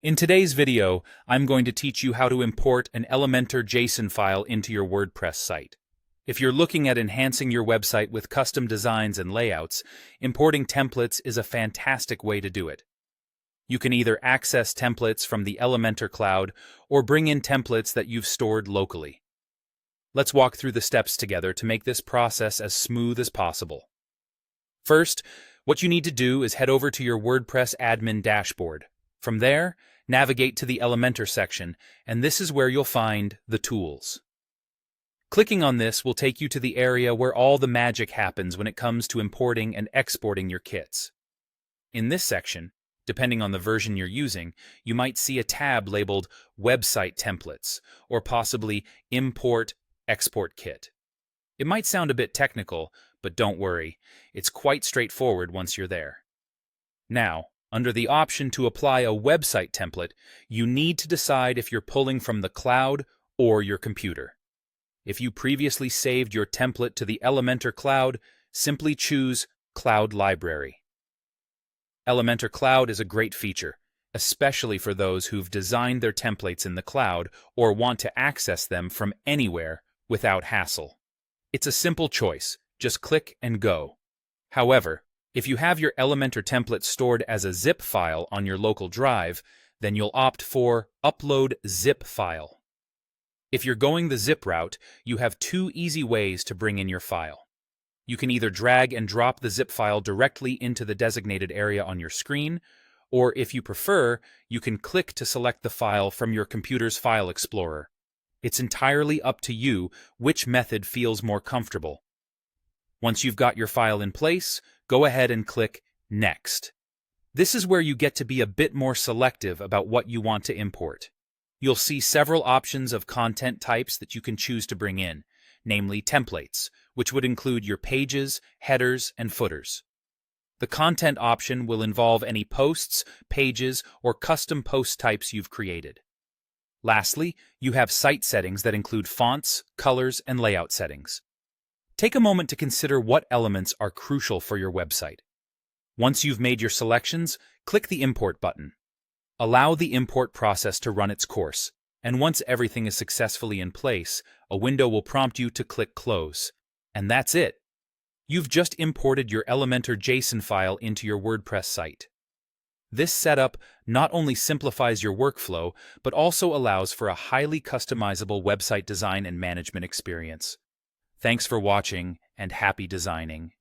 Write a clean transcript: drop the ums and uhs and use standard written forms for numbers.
In today's video, I'm going to teach you how to import an Elementor JSON file into your WordPress site. If you're looking at enhancing your website with custom designs and layouts, importing templates is a fantastic way to do it. You can either access templates from the Elementor cloud or bring in templates that you've stored locally. Let's walk through the steps together to make this process as smooth as possible. First, what you need to do is head over to your WordPress admin dashboard. From there, navigate to the Elementor section, and this is where you'll find the tools. Clicking on this will take you to the area where all the magic happens when it comes to importing and exporting your kits. In this section, depending on the version you're using, you might see a tab labeled Website Templates, or possibly Import Export Kit. It might sound a bit technical, but don't worry, it's quite straightforward once you're there. Now, under the option to apply a website template, you need to decide if you're pulling from the cloud or your computer. If you previously saved your template to the Elementor cloud, simply choose Cloud Library. Elementor Cloud is a great feature, especially for those who've designed their templates in the cloud or want to access them from anywhere without hassle. It's a simple choice, just click and go. However, if you have your Elementor template stored as a zip file on your local drive, then you'll opt for Upload Zip File. If you're going the zip route, you have two easy ways to bring in your file. You can either drag and drop the zip file directly into the designated area on your screen, or if you prefer, you can click to select the file from your computer's file explorer. It's entirely up to you which method feels more comfortable. Once you've got your file in place, go ahead and click Next. This is where you get to be a bit more selective about what you want to import. You'll see several options of content types that you can choose to bring in, namely templates, which would include your pages, headers, and footers. The content option will involve any posts, pages, or custom post types you've created. Lastly, you have site settings that include fonts, colors, and layout settings. Take a moment to consider what elements are crucial for your website. Once you've made your selections, click the Import button. Allow the import process to run its course, and once everything is successfully in place, a window will prompt you to click Close. And that's it. You've just imported your Elementor JSON file into your WordPress site. This setup not only simplifies your workflow, but also allows for a highly customizable website design and management experience. Thanks for watching, and happy designing.